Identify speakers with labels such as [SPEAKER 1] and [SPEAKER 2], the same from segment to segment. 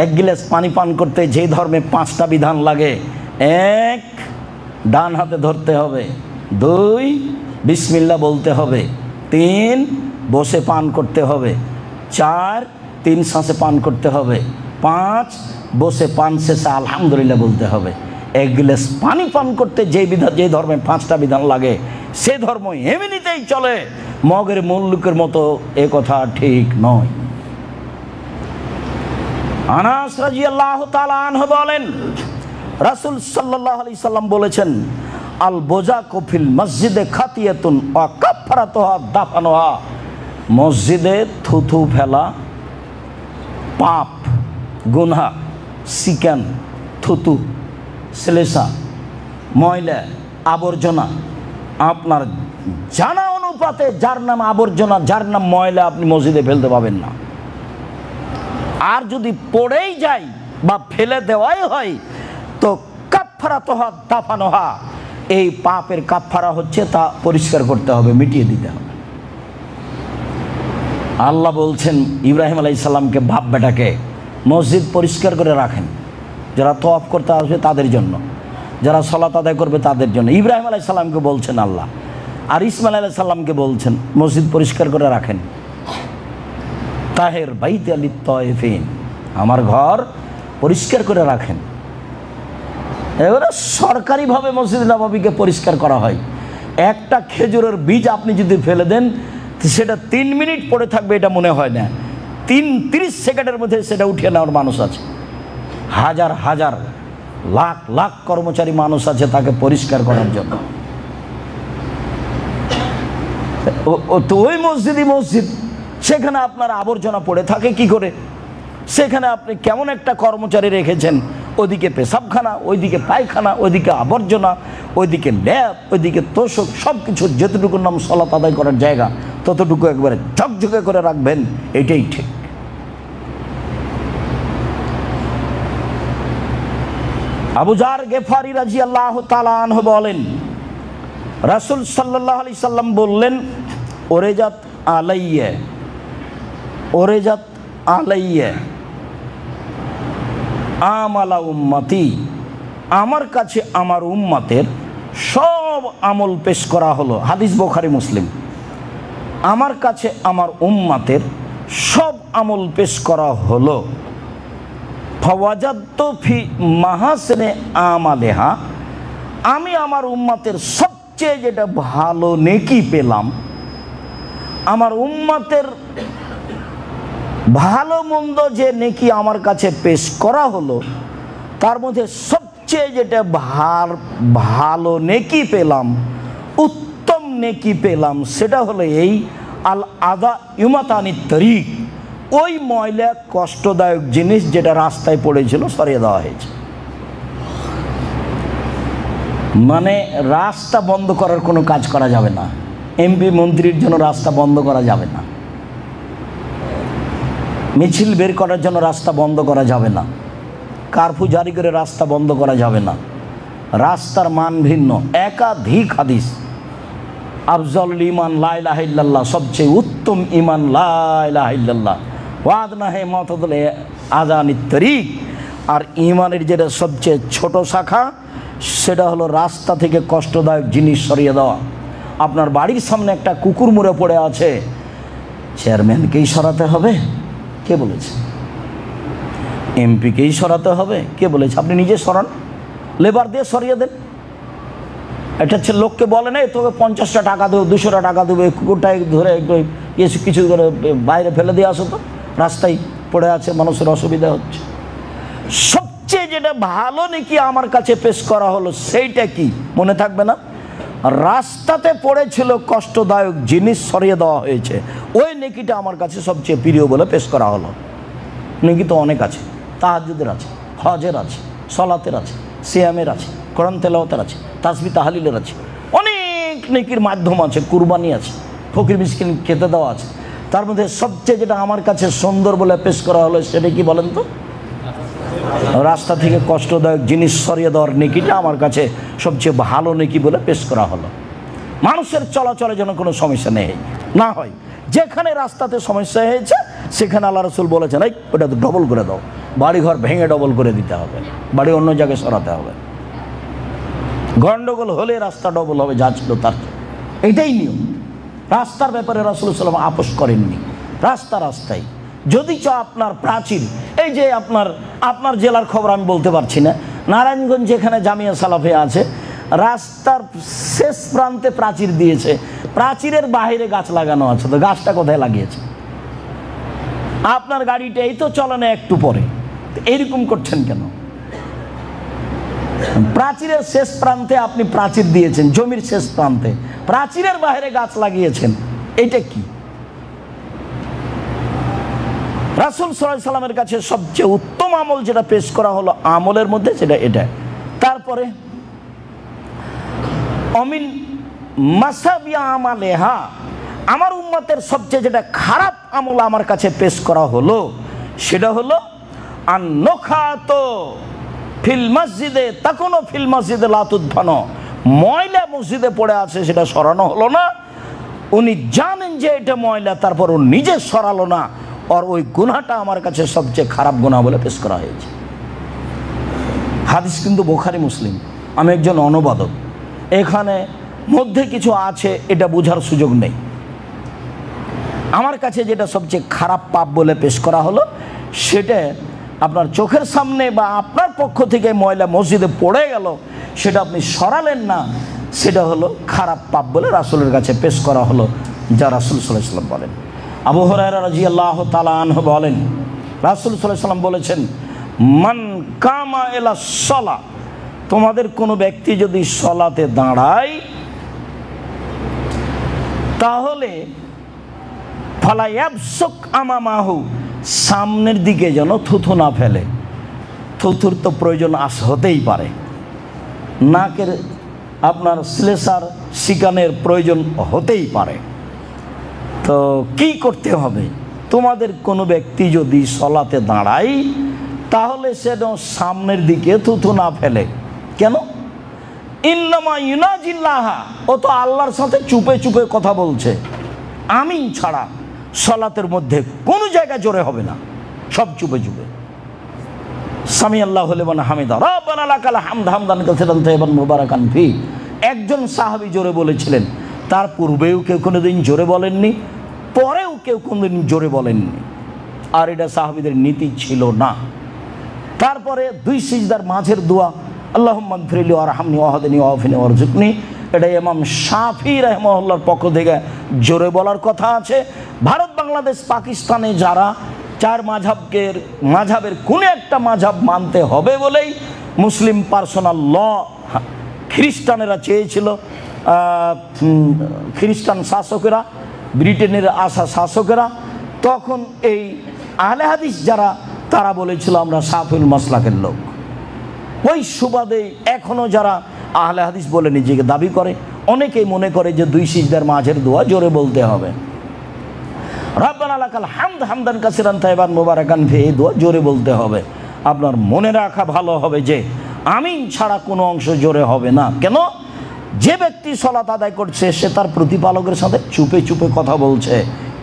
[SPEAKER 1] এক গ্লাস পানি পান করতে যেই ধর্মে 5টা বিধান লাগে, 1 ডান হাতে ধরতে হবে, 2 বিসমিল্লাহ বলতে হবে, 3 বসে পান করতে হবে, 4 3 শ্বাসে পান করতে হবে, 5 বসে পান শেষে আলহামদুলিল্লাহ বলতে হবে। এক গ্লাস পানি পান করতে যে ধর্মে 5টা বিধান লাগে সে ধর্ম এমনিতেই চলে, মগের মুল্লুকের মতো, এ কথা ঠিক নয়। আনাস রাদিয়াল্লাহু তাআলা আনহু বলেন, রাসূল সাল্লাল্লাহু আলাইহি সাল্লাম বলেছেন, আল বোজাকু ফিল মসজিদে খাতিয়াতুন ওয়া কাফফারাতুহা দাফানুহা। মসজিদে থুথু ফেলা পাপ, গুনাহ, সিকান, থুতু, শ্লেষা, ময়লা, আবর্জনা, আপনার জানা অনুপাতে যার নাম আবর্জনা, যার নাম ময়লা আপনি মসজিদে ফেলতে পাবেন না। আর যদি পড়েই যায় বা ফেলে দেওয়াই হয় তো কাফফারাতুহা দাফানুহা, এই পাপের কাফফারা হচ্ছে তা পরিষ্কার করতে হবে, মিটিয়ে দিতে হবে। আল্লাহ বলছেন ইব্রাহিম আলাইহিস সালামকে, বাপ বেটাকে মসজিদ পরিষ্কার করে রাখেন, যারা তওয়াফ করতে আসবে তাদের জন্য, যারা সালাত আদায় করবে তাদের জন্য। ইব্রাহিম আলাইহিস সালামকে বলছেন আল্লাহ, আর ইসমাইল আলাইহিস সালামকে বলছেন মসজিদ পরিষ্কার করে রাখেন। তাহের বাইতি লিত তায়েফিন, আমার ঘর পরিষ্কার করে রাখেন। এবারে সরকারিভাবে মসজিদ নববীকে পরিষ্কার করা হয়। একটা খেজুরের বীজ আপনি যদি ফেলে দেন সেটা 3 মিনিট পড়ে থাকবে এটা মনে হয় না, 30 সেকেন্ডের মধ্যে সেটা উঠিয়ে নেওয়ার মানুষ আছে। হাজার হাজার লাখ লাখ কর্মচারী মানুষ আছে তাকে পরিষ্কার করার জন্য। তো ওই মসজিদই মসজিদ, সেখানে আপনার আবর্জনা পড়ে থাকে কি করে? সেখানে আপনি কেমন একটা কর্মচারী রেখেছেন, ওদিকে পেশাবখানা, ওইদিকে পায়খানা, ওইদিকে আবর্জনা, ওইদিকে ল্যাব, ওইদিকে তোষক, সব কিছু যেতটুকুর নাম সালাত আদায় করার জায়গা ততটুকু একবারে ঝকঝকে করে রাখবেন, এটাই ঠিক। আবু যার গেফারি রাদিয়াল্লাহু তাআলা আনহু বলেন, রাসূল সাল্লাল্লাহু আলাইহি সাল্লাম বললেন, ওরেজাত আলাইয়া, ওরেজাত আলাইয়া আমালা উম্মতি, আমার কাছে আমার উম্মতের সব আমল পেশ করা হলো। হাদিস বুখারী মুসলিম। আমার কাছে আমার উম্মতের সব আমল পেশ করা হলো। ফাওয়াজাদতু ফি মাহাসিনে আমালিহা, আমি আমার উম্মতের সবচেয়ে যেটা ভালো নেকি পেলাম, আমার উম্মতের ভালো মন্দ যে নেকি আমার কাছে পেশ করা হলো তার মধ্যে সবচেয়ে যেটা ভালো নেকি পেলাম, উত্তম নেকি পেলাম, সেটা হলো এই, আল আদা ইমাতানিত তরিক, ওই ময়লা কষ্টদায়ক জিনিস যেটা রাস্তায় পড়েছিল সরিয়ে দেওয়া হয়েছে। মানে রাস্তা বন্ধ করার কোনো কাজ করা যাবে না, এমপি মন্ত্রীর জন্য রাস্তা বন্ধ করা যাবে না, মিছিল বের করার জন্য রাস্তা বন্ধ করা যাবে না, কারফিউ জারি করে রাস্তা বন্ধ করা যাবে না। রাস্তার মান ভিন্ন। একাধিক হাদিস, আফজালুল ঈমান লা ইলাহা ইল্লাল্লাহ, সবচেয়ে উত্তম ঈমান লা ইলাহা ইল্লাল্লাহ, ওয়া আদনাহু মাতাদুল আযানিত তরিক, আর ঈমানের যেটা সবচেয়ে ছোট শাখা সেটা হলো রাস্তা থেকে কষ্টদায়ক জিনিস সরিয়ে দেওয়া। আপনার বাড়ির সামনে একটা কুকুর মরে পড়ে আছে, চেয়ারম্যানকেই সরাতে হবে? কে বলেছে? এমপিকেই সরাতে হবে? কে বলেছে? আপনি নিজে সরান, লেবার দিয়ে সরিয়ে দেন। এটা হচ্ছে লোককে বলে না তোকে 50টা টাকা দেবো, 200টা টাকা দেবো, কুকুরটাই ধরে একটু কিছু করে বাইরে ফেলে দিয়ে আসো তো, রাস্তায় পড়ে আছে, মানুষের অসুবিধা হচ্ছে। সবচেয়ে যেটা ভালো নাকি আমার কাছে পেশ করা হলো সেইটা কি মনে থাকবে না? রাস্তাতে পড়েছিল কষ্টদায়ক জিনিস সরিয়ে দেওয়া হয়েছে, ওই নেকিটা আমার কাছে সবচেয়ে প্রিয় বলে পেশ করা হলো। নেকি তো অনেক আছে, তাহাজ্জুদের আছে, হজের আছে, সালাতের আছে, সিয়ামের আছে, কোরআন তেলাওয়াতের আছে, তাসবিহ তাহলিলের আছে, অনেক নেকির মাধ্যম আছে, কুরবানি আছে, ফকির মিসকিন খেতে দেওয়া আছে। তার মধ্যে সবচেয়ে যেটা আমার কাছে সুন্দর বলে পেশ করা হলো সেটা কি বলেন তো? রাস্তা থেকে কষ্টদায়ক জিনিস সরিয়ে দেওয়ার নেকিটা আমার কাছে সবচেয়ে ভালো নেকি বলে পেশ করা হলো। মানুষের চলাচলে যেন কোনো সমস্যা নেই না হয়। যেখানে রাস্তাতে সমস্যা হয়েছে সেখানে আল্লাহ রাসূল বলেছেন, এই ওটা তো ডবল করে দাও, বাড়িঘর ভেঙে ডবল করে দিতে হবে, বাড়ি অন্য জায়গায় সরাতে হবে। গন্ডগোল হলে রাস্তা ডবল হবে, যা ছিল তার। এটাই নিয়ম। রাস্তার ব্যাপারে রাসূলুল্লাহ সাল্লাল্লাহু আলাইহি ওয়াসাল্লাম আপোষ করেননি। রাস্তায় যদি চ আপনার প্রাচীর, এই যে আপনার জেলার খবর আমি বলতে পারছি না, নারায়ণগঞ্জ যেখানে জামিয়া সালাফিয়া আছে, রাস্তার শেষ প্রান্তে প্রাচীর দিয়েছে, প্রাচীরের বাইরে গাছ লাগানো আছে, তো গাছটা কোথায় লাগিয়েছে? আপনার গাড়িটা এই তো চলে না একটু পরে, এইরকম করছেন কেন? প্রাচীরের শেষ প্রান্তে আপনি প্রাচীর দিয়েছেন, জমির শেষ প্রান্তে প্রাচীরের বাইরে গাছ লাগিয়েছেন, এটা কি? রাসূল সাল্লাল্লাহু আলাইহি ওয়াসাল্লামের কাছে সবচেয়ে উত্তম আমল যেটা পেশ করা হলো আমলের মধ্যে, সেটা এটা। তারপরে অমিন মাসাবিয়া আমালেহা, আমার উম্মতের সবচেয়ে যেটা খারাপ আমল আমার কাছে পেশ করা হলো, সেটা হলো আন-নুখাতো ফিল মসজিদে তাকুনু ফিল মসজিদে লা তুদফানো, ময়লা মসজিদে পড়ে আছে, সেটা সরানো হলো না। উনি জানেন যে এটা ময়লা, তারপর ও নিজে সরালো না, আর ওই গুনাহটা আমার কাছে সবচেয়ে খারাপ গুনাহ বলে পেশ করা হয়েছে। হাদিস কিন্তু বুখারী মুসলিম। আমি একজন অনুবাদক, এখানে মধ্যে কিছু আছে এটা বোঝার সুযোগ নেই। আমার কাছে যেটা সবচেয়ে খারাপ পাপ বলে পেশ করা হলো, সেটা আপনার চোখের সামনে বা আপনার পক্ষ থেকে ময়লা মসজিদে পড়ে গেল, সেটা আপনি সরালেন না, সেটা হলো খারাপ পাপ বলে রাসূলের কাছে পেশ করা হলো, যা রাসূল সাল্লাল্লাহু আলাইহি ওয়াসাল্লাম বলেন। আবু হুরায়রা রাদিয়াল্লাহু তাআলা আনহু বলেন, রাসূল সাল্লাল্লাহু আলাইহি ওয়াসাল্লাম বলেছেন, মান কামা ইলা সালাহ, তোমাদের কোনো ব্যক্তি যদি সলাতে দাঁড়ায়, তাহলে ফালা ইয়াবসুক আমামাহু, সামনের দিকে যেন থুথু না ফেলে। থুথুর তো প্রয়োজন হতেই পারে, নাকের আপনার শ্লেষার শিকানের প্রয়োজন হতেই পারে। তো কি করতে হবে? তোমাদের কোনো ব্যক্তি যদি সলাতে দাঁড়ায়, তাহলে সে সামনের দিকে থুথু না ফেলে। কেন? ইন্নামা ইউনাজিল্লাহা, ও তো আল্লাহর সাথে চুপে চুপে কথা বলছে। আমিন ছাড়া সলাতের মধ্যে কোনো জায়গা জোরে হবে না, সব চুপে চুপে। সামি আল্লাহু লিমান হামিদা রাব্বানা লাকাল হামদ হামদান কাসীরান তাইয়িবান মুবারাকান ফি, একজন সাহাবী জোরে বলেছিলেন, তার পূর্বেও কেউ কোনোদিন জোরে বলেননি, পরেও কেউ কোনোদিন জোরে বলেননি, আর এটা সাহাবীদের নীতি ছিল না। তারপরে দুই সিজদার মাঝের দোয়া, আল্লাহুম্মা গফিরলি ওয়ারহামনি ওয়াহদিনি ওয়াআফিনি ওয়ারযুকনি, এটা ইমাম শাফি রাহিমাহুল্লাহর পক্ষ থেকে জোরে বলার কথা আছে। ভারত, বাংলাদেশ, পাকিস্তানে যারা চার মাযহাবের কোনো একটা মাযহাব মানতে হবে বলেই মুসলিম পার্সোনাল ল খ্রিস্টানেরা চেয়েছিল, খ্রিস্টান শাসকেরা, ব্রিটেনের আসা শাসকেরা, তখন এই আহলে হাদিস যারা, তারা বলেছিল আমরা শাফিউল মাসলাকের লোক। ওই সুবাদে এখনও যারা আহলে হাদিস বলে নিজেকে দাবি করে, অনেকেই মনে করে যে দুই সিজদার মাঝের দোয়া জোরে বলতে হবে, রাব্বানা লাকাল হামদ হামদান কাসীরান তাইয়িবান মুবারাকান ফি, এই দোয়া জোরে বলতে হবে। আপনার মনে রাখা ভালো হবে যে আমিন ছাড়া কোনো অংশ জোরে হবে না। কেন? যে ব্যক্তি সালাত আদায় করছে, সে তার প্রতিপালকের সাথে চুপে চুপে কথা বলছে।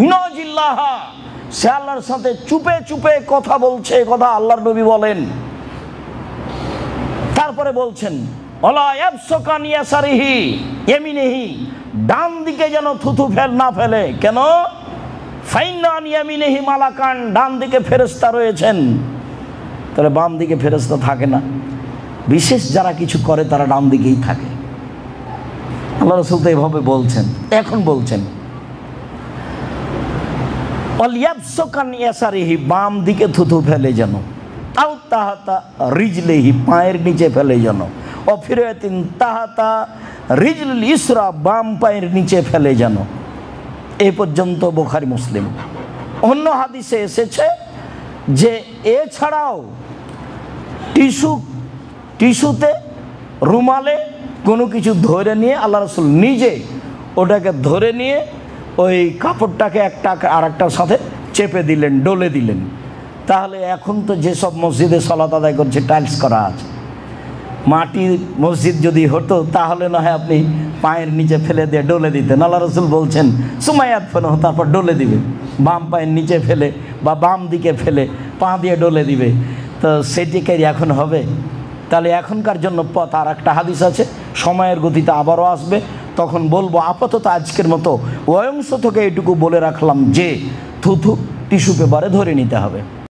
[SPEAKER 1] ইউনাজিল্লাহা, সে আল্লাহর সাথে চুপে চুপে কথা বলছে, কথা আল্লাহর নবী বলেন। তারপরে বলছেন ওয়ালা ইয়াবসুকান ইয়াসারিহি ইয়ামিনিহি, ডান দিকে যেন থুথু না ফেলে। কেন? ফাইন্না আন ইয়ামিনিহি মালাকান, ডান দিকে ফেরেশতা রয়েছেন। তাহলে বাম দিকে ফেরেশতা থাকে না? বিশেষ যারা কিছু করে তারা ডান দিকেই থাকে। আল্লাহ রাসূল তো এভাবে বলছেন, এখন বলছেন ওয়াল ইয়াবসুকান ইয়াসারিহি, বাম দিকে থুথু ফেলে যেন, আও তাহাতা রিজলিহি, পায়ের নিচে ফেলে যেন, ও ফিরাতিন তাহাতা রিজলিল ইসরা, বাম পায়ের নিচে ফেলে যেন। এই পর্যন্ত বুখারী মুসলিম। অন্য হাদিসে এসেছে যে এছাড়াও টিস্যুতে, রুমালে কোনো কিছু ধরে নিয়ে আল্লাহ রাসূল নিজে ওটাকে ধরে নিয়ে ওই কাপড়টাকে একটা আর একটার সাথে চেপে দিলেন, ডলে দিলেন। তাহলে এখন তো যেসব মসজিদে সালাত আদায় করছে টাইলস করা আছে, মাটির মসজিদ যদি হতো তাহলে না হয় আপনি পায়ের নিচে ফেলে দিয়ে ডলে দিতেন। আল্লাহ রাসূল বলছেন সুমাইয়াত ফেলো, তারপর ডলে দিবেন, বাম পায়ের নিচে ফেলে বা বাম দিকে ফেলে পা দিয়ে ডলে দিবে, তো সেটিকাই এখন হবে। তাহলে এখনকার জন্য পথ। আর একটা হাদিস আছে, সময়ের গতিতে আবারও আসবে, তখন বলবো। আপাতত আজকের মতো ওয়ংশ থেকে এইটুকু বলে রাখলাম যে থুথু টিস্যু পেপারে ধরে নিতে হবে।